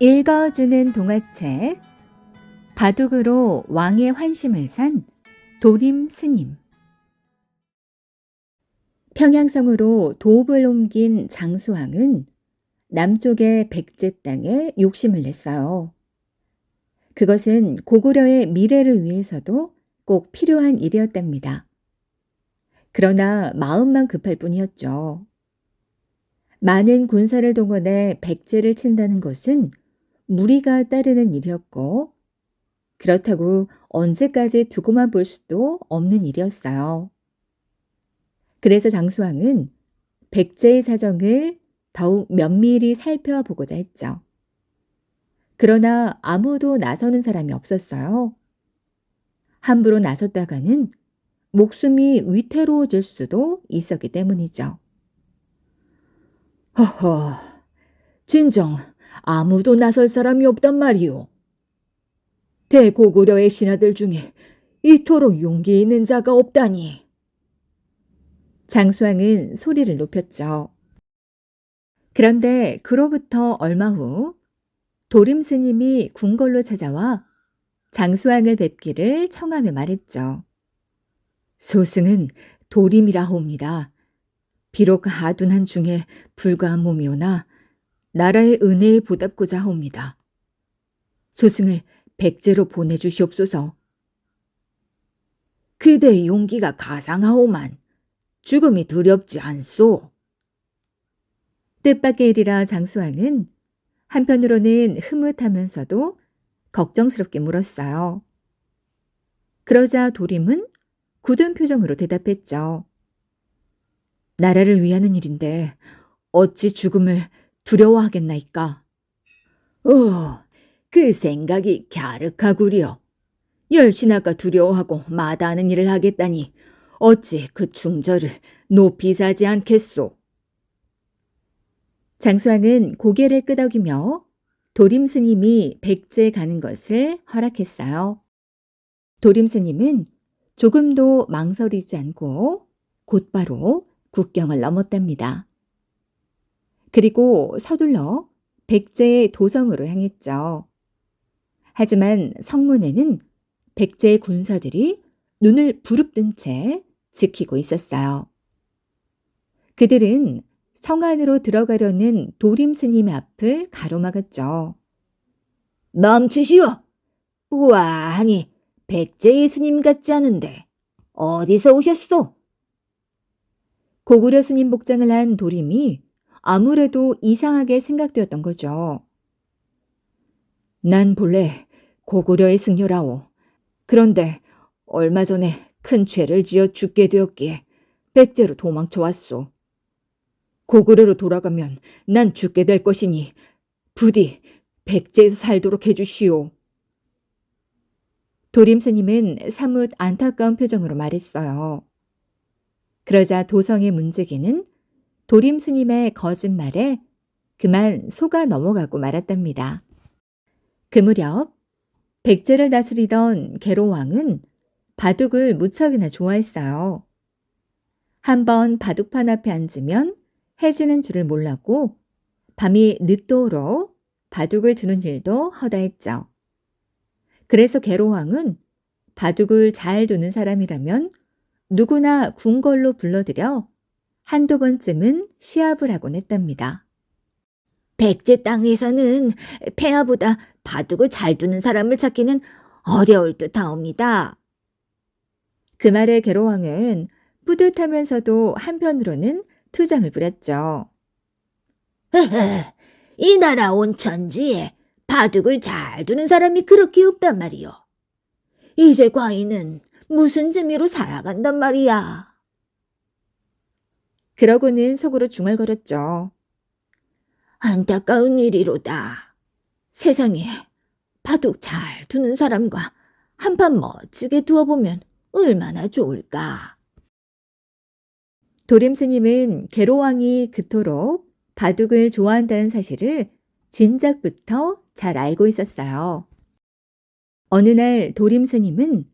읽어주는 동화책 바둑으로 왕의 환심을 산 도림 스님. 평양성으로 도읍을 옮긴 장수왕은 남쪽의 백제 땅에 욕심을 냈어요. 그것은 고구려의 미래를 위해서도 꼭 필요한 일이었답니다. 그러나 마음만 급할 뿐이었죠. 많은 군사를 동원해 백제를 친다는 것은 무리가 따르는 일이었고, 그렇다고 언제까지 두고만 볼 수도 없는 일이었어요. 그래서 장수왕은 백제의 사정을 더욱 면밀히 살펴보고자 했죠. 그러나 아무도 나서는 사람이 없었어요. 함부로 나섰다가는 목숨이 위태로워질 수도 있었기 때문이죠. 허허, 진정 아무도 나설 사람이 없단 말이오. 대고구려의 신하들 중에 이토록 용기 있는 자가 없다니. 장수왕은 소리를 높였죠. 그런데 그로부터 얼마 후 도림 스님이 궁궐로 찾아와 장수왕을 뵙기를 청하며 말했죠. 소승은 도림이라옵니다. 비록 아둔한 중에 불과한 몸이오나 나라의 은혜에 보답고자 하옵니다. 소승을 백제로 보내주시옵소서. 그대의 용기가 가상하오만 죽음이 두렵지 않소. 뜻밖의 일이라 장수왕은 한편으로는 흐뭇하면서도 걱정스럽게 물었어요. 그러자 도림은 굳은 표정으로 대답했죠. 나라를 위하는 일인데 어찌 죽음을 두려워하겠나이까? 그 생각이 갸륵하구려. 열신하가 두려워하고 마다하는 일을 하겠다니 어찌 그 충절을 높이 사지 않겠소? 장수왕은 고개를 끄덕이며 도림 스님이 백제에 가는 것을 허락했어요. 도림 스님은 조금도 망설이지 않고 곧바로 국경을 넘었답니다. 그리고 서둘러 백제의 도성으로 향했죠. 하지만 성문에는 백제의 군사들이 눈을 부릅뜬 채 지키고 있었어요. 그들은 성 안으로 들어가려는 도림 스님의 앞을 가로막았죠. 멈추시오. 우아하니 백제의 스님 같지 않은데 어디서 오셨소? 고구려 스님 복장을 한 도림이 아무래도 이상하게 생각되었던 거죠. 난 본래 고구려의 승려라오. 그런데 얼마 전에 큰 죄를 지어 죽게 되었기에 백제로 도망쳐 왔소. 고구려로 돌아가면 난 죽게 될 것이니 부디 백제에서 살도록 해주시오. 도림 스님은 사뭇 안타까운 표정으로 말했어요. 그러자 도성의 문지기는 도림 스님의 거짓말에 그만 속아 넘어가고 말았답니다. 그 무렵 백제를 다스리던 계로왕은 바둑을 무척이나 좋아했어요. 한번 바둑판 앞에 앉으면 해지는 줄을 몰랐고 밤이 늦도록 바둑을 두는 일도 허다했죠. 그래서 계로왕은 바둑을 잘 두는 사람이라면 누구나 궁궐로 불러들여 한두 번쯤은 시합을 하곤 했답니다. 백제 땅에서는 폐하보다 바둑을 잘 두는 사람을 찾기는 어려울 듯하옵니다. 그 말에 계로왕은 뿌듯하면서도 한편으로는 투정을 부렸죠. 이 나라 온천지에 바둑을 잘 두는 사람이 그렇게 없단 말이오. 이제 과인은 무슨 재미로 살아간단 말이야. 그러고는 속으로 중얼거렸죠. 안타까운 일이로다. 세상에 바둑 잘 두는 사람과 한판 멋지게 두어보면 얼마나 좋을까. 도림 스님은 계로왕이 그토록 바둑을 좋아한다는 사실을 진작부터 잘 알고 있었어요. 어느 날 도림 스님은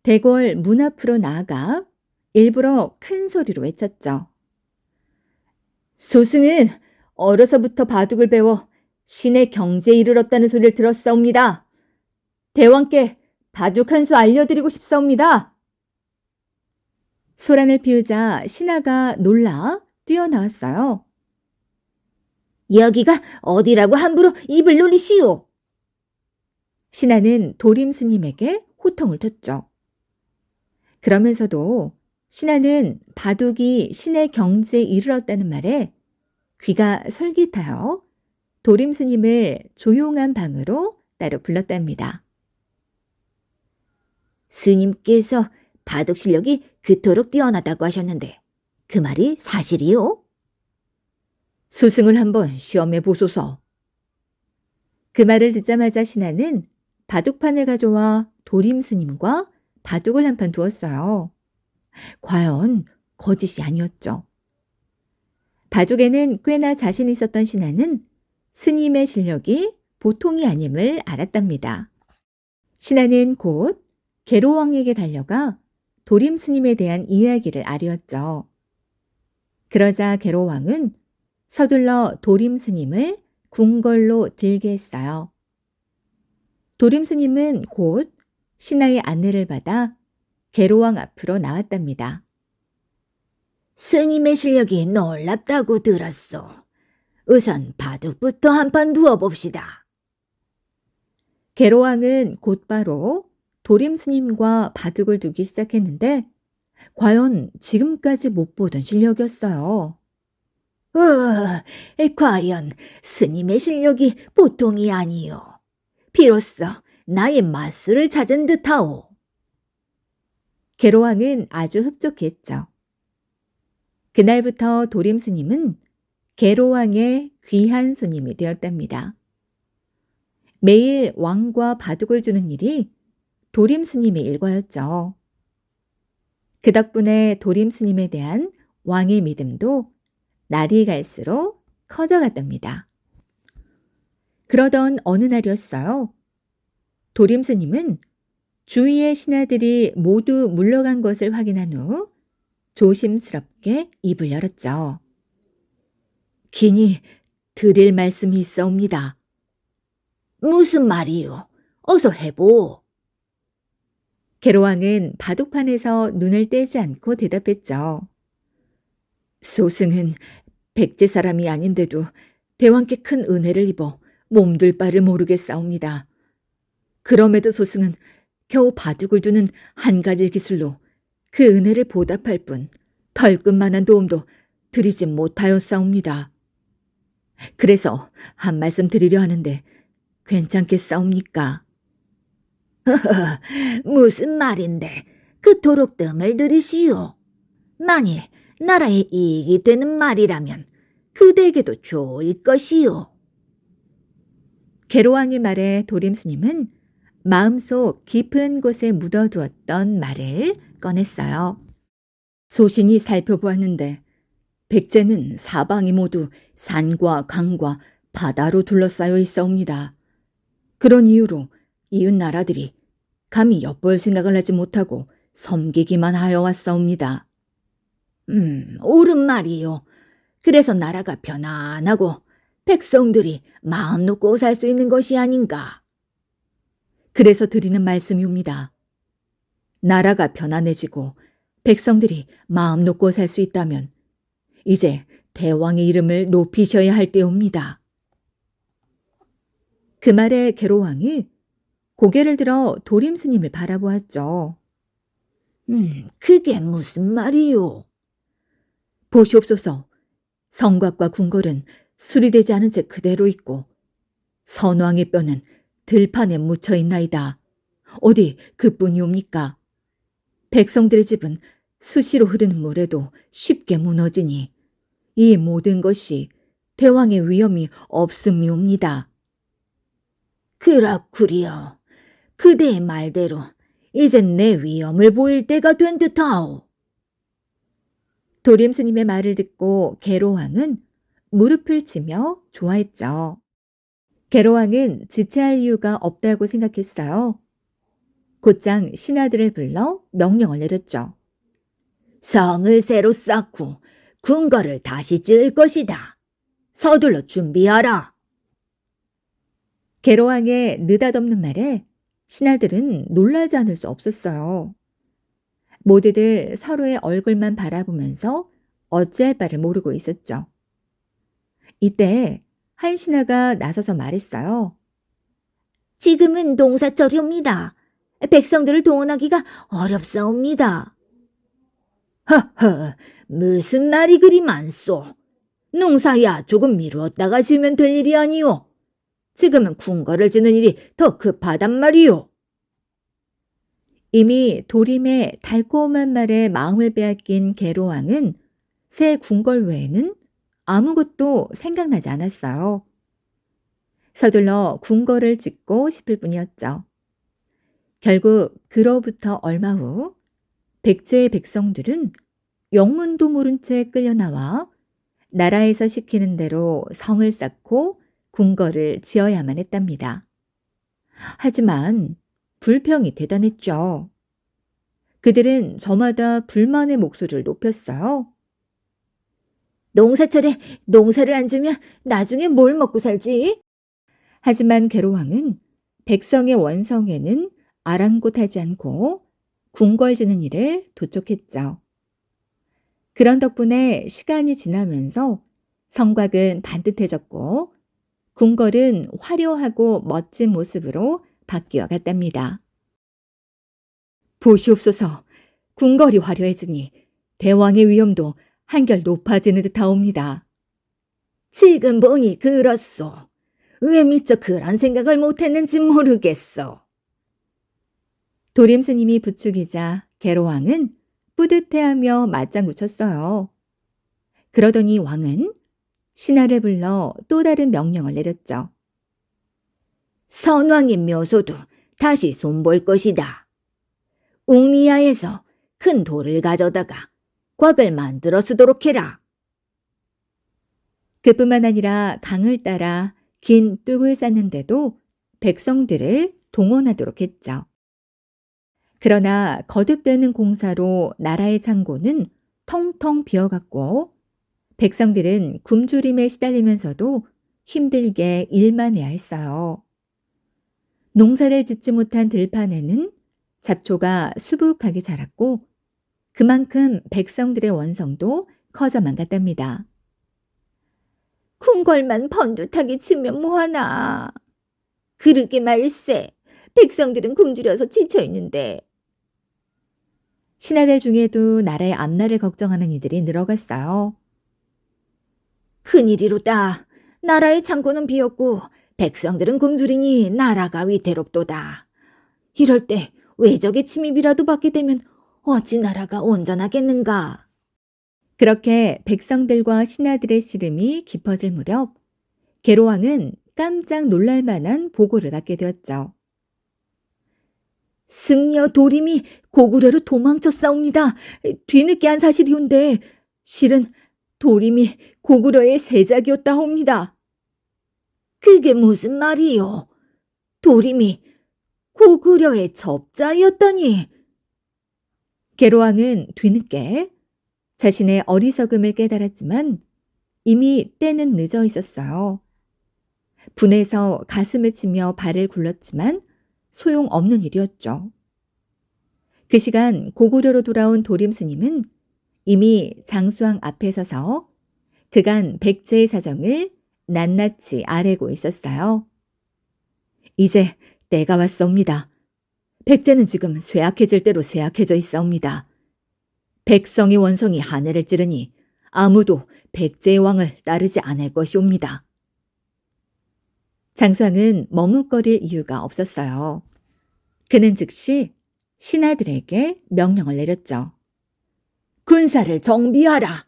대궐 문 앞으로 나아가 일부러 큰 소리로 외쳤죠. 소승은 어려서부터 바둑을 배워 신의 경지에 이르렀다는 소리를 들었사옵니다. 대왕께 바둑 한 수 알려드리고 싶사옵니다. 소란을 피우자 신하가 놀라 뛰어나왔어요. 여기가 어디라고 함부로 입을 놀리시오. 신하는 도림 스님에게 호통을 쳤죠. 그러면서도 신하는 바둑이 신의 경지에 이르렀다는 말에 귀가 솔깃하여 도림 스님을 조용한 방으로 따로 불렀답니다. 스님께서 바둑 실력이 그토록 뛰어나다고 하셨는데 그 말이 사실이요? 스승을 한번 시험해 보소서. 그 말을 듣자마자 신하는 바둑판을 가져와 도림 스님과 바둑을 한 판 두었어요. 과연 거짓이 아니었죠. 바둑에는 꽤나 자신 있었던 신하는 스님의 실력이 보통이 아님을 알았답니다. 신하는 곧 계로왕에게 달려가 도림 스님에 대한 이야기를 아뢰었죠. 그러자 계로왕은 서둘러 도림 스님을 궁궐로 들게 했어요. 도림 스님은 곧 신하의 안내를 받아 계로왕 앞으로 나왔답니다. 스님의 실력이 놀랍다고 들었소. 우선 바둑부터 한 판 두어봅시다. 계로왕은 곧바로 도림 스님과 바둑을 두기 시작했는데 과연 지금까지 못 보던 실력이었어요. 과연 스님의 실력이 보통이 아니요. 비로소 나의 마술을 찾은 듯하오. 계로왕은 아주 흡족했죠. 그날부터 도림 스님은 계로왕의 귀한 손님이 되었답니다. 매일 왕과 바둑을 두는 일이 도림 스님의 일과였죠. 그 덕분에 도림 스님에 대한 왕의 믿음도 날이 갈수록 커져갔답니다. 그러던 어느 날이었어요. 도림 스님은 주위의 신하들이 모두 물러간 것을 확인한 후 조심스럽게 입을 열었죠. 긴히 드릴 말씀이 있사옵니다. 무슨 말이요? 어서 해보. 계로왕은 바둑판에서 눈을 떼지 않고 대답했죠. 소승은 백제 사람이 아닌데도 대왕께 큰 은혜를 입어 몸둘 바를 모르겠사옵니다. 그럼에도 소승은 겨우 바둑을 두는 한 가지 기술로 그 은혜를 보답할 뿐 털끝만한 도움도 드리지 못하였사옵니다. 그래서 한 말씀 드리려 하는데 괜찮겠사옵니까? 무슨 말인데 그토록 뜸을 들이시오. 만일 나라에 이익이 되는 말이라면 그대에게도 좋을 것이요. 계로왕의 말에 도림 스님은 마음속 깊은 곳에 묻어두었던 말을 꺼냈어요. 소신이 살펴보았는데 백제는 사방이 모두 산과 강과 바다로 둘러싸여 있사옵니다. 그런 이유로 이웃 나라들이 감히 엿볼 생각을 하지 못하고 섬기기만 하여 왔사옵니다. 옳은 말이요. 그래서 나라가 편안하고 백성들이 마음 놓고 살 수 있는 것이 아닌가. 그래서 드리는 말씀이옵니다. 나라가 편안해지고 백성들이 마음 놓고 살 수 있다면 이제 대왕의 이름을 높이셔야 할 때옵니다. 그 말에 계로왕이 고개를 들어 도림 스님을 바라보았죠. 그게 무슨 말이요? 보시옵소서. 성곽과 궁궐은 수리되지 않은 채 그대로 있고 선왕의 뼈는 들판에 묻혀 있나이다. 어디 그뿐이옵니까? 백성들의 집은 수시로 흐르는 물에도 쉽게 무너지니 이 모든 것이 대왕의 위엄이 없음이옵니다. 그렇구려. 그대의 말대로 이젠 내 위엄을 보일 때가 된 듯하오. 도림 스님의 말을 듣고 계로왕은 무릎을 치며 좋아했죠. 계로왕은 지체할 이유가 없다고 생각했어요. 곧장 신하들을 불러 명령을 내렸죠. 성을 새로 쌓고 궁궐을 다시 지을 것이다. 서둘러 준비하라. 게로왕의 느닷없는 말에 신하들은 놀라지 않을 수 없었어요. 모두들 서로의 얼굴만 바라보면서 어찌할 바를 모르고 있었죠. 이때 한 신하가 나서서 말했어요. 지금은 농사철이옵니다. 백성들을 동원하기가 어렵사옵니다. 허허, 무슨 말이 그리 많소. 농사야 조금 미루었다가 지으면 될 일이 아니오. 지금은 궁궐을 짓는 일이 더 급하단 말이오. 이미 도림의 달콤한 말에 마음을 빼앗긴 게로왕은 새 궁궐 외에는 아무것도 생각나지 않았어요. 서둘러 궁궐을 짓고 싶을 뿐이었죠. 결국 그로부터 얼마 후 백제의 백성들은 영문도 모른 채 끌려나와 나라에서 시키는 대로 성을 쌓고 궁궐을 지어야만 했답니다. 하지만 불평이 대단했죠. 그들은 저마다 불만의 목소리를 높였어요. 농사철에 농사를 안 지면 나중에 뭘 먹고 살지? 하지만 게로왕은 백성의 원성에는 아랑곳하지 않고 궁궐 지는 일을 도촉했죠. 그런 덕분에 시간이 지나면서 성곽은 반듯해졌고 궁궐은 화려하고 멋진 모습으로 바뀌어 갔답니다. 보시옵소서, 궁궐이 화려해지니 대왕의 위엄도 한결 높아지는 듯하옵니다. 지금 보니 그렇소. 왜 미처 그런 생각을 못했는지 모르겠어. 도림 스님이 부추기자 게로왕은 뿌듯해하며 맞장구 쳤어요. 그러더니 왕은 신하를 불러 또 다른 명령을 내렸죠. 선왕의 묘소도 다시 손볼 것이다. 웅리아에서 큰 돌을 가져다가 곽을 만들어 쓰도록 해라. 그뿐만 아니라 강을 따라 긴 뚝을 쌓는데도 백성들을 동원하도록 했죠. 그러나 거듭되는 공사로 나라의 창고는 텅텅 비어갔고 백성들은 굶주림에 시달리면서도 힘들게 일만 해야 했어요. 농사를 짓지 못한 들판에는 잡초가 수북하게 자랐고 그만큼 백성들의 원성도 커져만 갔답니다. 궁궐만 번듯하게 지면 뭐하나. 그러게 말세. 백성들은 굶주려서 지쳐있는데. 신하들 중에도 나라의 앞날을 걱정하는 이들이 늘어갔어요. 큰일이로다. 나라의 창고는 비었고 백성들은 굶주리니 나라가 위태롭도다. 이럴 때 외적의 침입이라도 받게 되면 어찌 나라가 온전하겠는가. 그렇게 백성들과 신하들의 씨름이 깊어질 무렵 게로왕은 깜짝 놀랄 만한 보고를 받게 되었죠. 승려 도림이 고구려로 도망쳤사옵니다. 뒤늦게 한 사실이온데 실은 도림이 고구려의 세작이었다옵니다. 그게 무슨 말이요? 도림이 고구려의 접자였다니. 게로왕은 뒤늦게 자신의 어리석음을 깨달았지만 이미 때는 늦어 있었어요. 분해서 가슴을 치며 발을 굴렀지만 소용없는 일이었죠. 그 시간 고구려로 돌아온 도림 스님은 이미 장수왕 앞에 서서 그간 백제의 사정을 낱낱이 아뢰고 있었어요. 이제 때가 왔사옵니다. 백제는 지금 쇠약해질 대로 쇠약해져 있사옵니다. 백성의 원성이 하늘을 찌르니 아무도 백제의 왕을 따르지 않을 것이옵니다. 장수왕은 머뭇거릴 이유가 없었어요. 그는 즉시 신하들에게 명령을 내렸죠. 군사를 정비하라.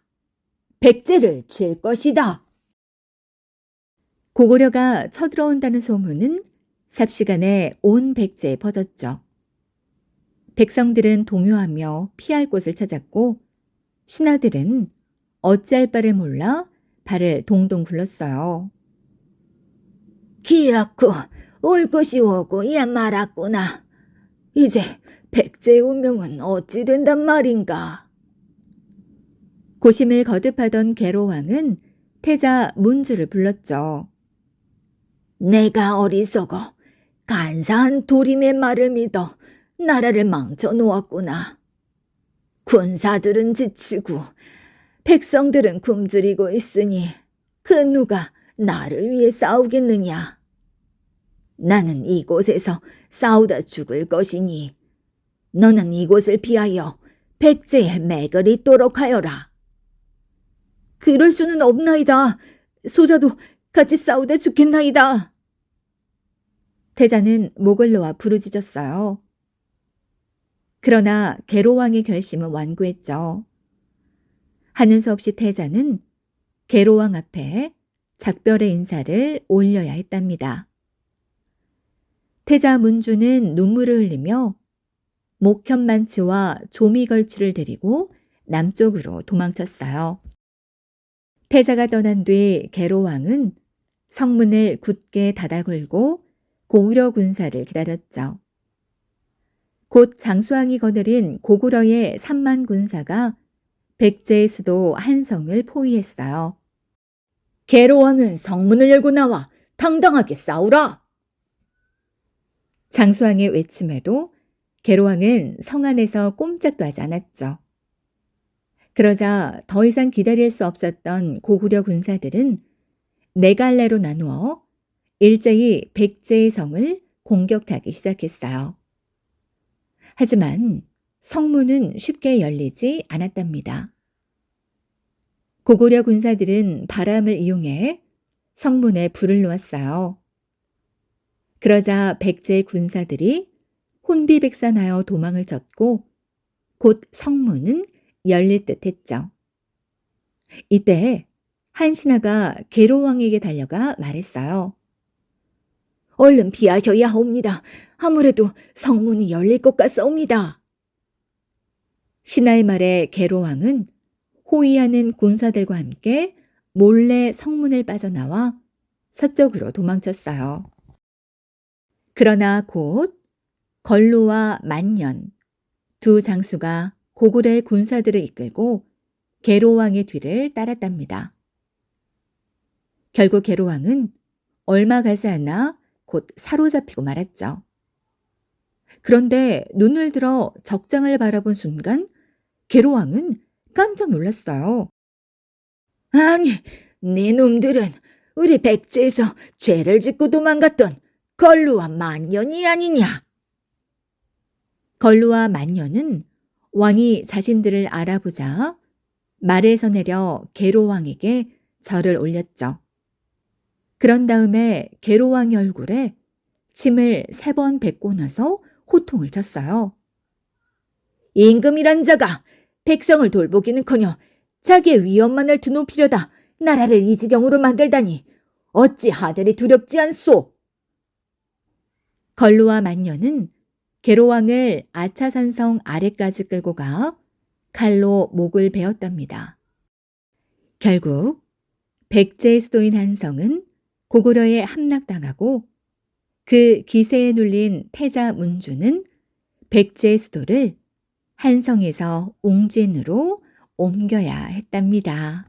백제를 칠 것이다. 고구려가 쳐들어온다는 소문은 삽시간에 온 백제에 퍼졌죠. 백성들은 동요하며 피할 곳을 찾았고 신하들은 어찌할 바를 몰라 발을 동동 굴렀어요. 기어코 올 것이 오고야 말았구나. 이제 백제의 운명은 어찌 된단 말인가. 고심을 거듭하던 게로왕은 태자 문주를 불렀죠. 내가 어리석어 간사한 도림의 말을 믿어 나라를 망쳐 놓았구나. 군사들은 지치고 백성들은 굶주리고 있으니 그 누가 나를 위해 싸우겠느냐. 나는 이곳에서 싸우다 죽을 것이니 너는 이곳을 피하여 백제의 맥을 잇도록 하여라. 그럴 수는 없나이다. 소자도 같이 싸우다 죽겠나이다. 태자는 목을 놓아 부르짖었어요. 그러나 계로왕의 결심은 완고했죠. 하는 수 없이 태자는 계로왕 앞에 작별의 인사를 올려야 했답니다. 태자 문주는 눈물을 흘리며 목현만치와 조미걸치를 데리고 남쪽으로 도망쳤어요. 태자가 떠난 뒤 계로왕은 성문을 굳게 닫아걸고 고구려 군사를 기다렸죠. 곧 장수왕이 거느린 고구려의 3만 군사가 백제의 수도 한성을 포위했어요. 계로왕은 성문을 열고 나와 당당하게 싸우라. 장수왕의 외침에도 계로왕은 성 안에서 꼼짝도 하지 않았죠. 그러자 더 이상 기다릴 수 없었던 고구려 군사들은 네 갈래로 나누어 일제히 백제의 성을 공격하기 시작했어요. 하지만 성문은 쉽게 열리지 않았답니다. 고구려 군사들은 바람을 이용해 성문에 불을 놓았어요. 그러자 백제의 군사들이 혼비백산하여 도망을 쳤고 곧 성문은 열릴 듯 했죠. 이때 한 신하가 계로왕에게 달려가 말했어요. 얼른 피하셔야 하옵니다. 아무래도 성문이 열릴 것 같사옵니다. 신하의 말에 계로왕은 호위하는 군사들과 함께 몰래 성문을 빠져나와 서쪽으로 도망쳤어요. 그러나 곧 걸루와 만년 두 장수가 고구려의 군사들을 이끌고 계로왕의 뒤를 따랐답니다. 결국 계로왕은 얼마 가지 않아 곧 사로잡히고 말았죠. 그런데 눈을 들어 적장을 바라본 순간 계로왕은 깜짝 놀랐어요. 아니, 네 놈들은 우리 백제에서 죄를 짓고 도망갔던 걸루와 만년이 아니냐. 걸루와 만년은 왕이 자신들을 알아보자 말에서 내려 계로왕에게 절을 올렸죠. 그런 다음에 계로왕의 얼굴에 침을 3번 뱉고 나서 호통을 쳤어요. 임금이란 자가 백성을 돌보기는커녕 자기의 위엄만을 드높이려다 나라를 이 지경으로 만들다니 어찌 하늘이 두렵지 않소. 걸루와 만년은 계로왕을 아차산성 아래까지 끌고 가 칼로 목을 베었답니다. 결국 백제의 수도인 한성은 고구려에 함락당하고 그 기세에 눌린 태자 문주는 백제의 수도를 한성에서 웅진으로 옮겨야 했답니다.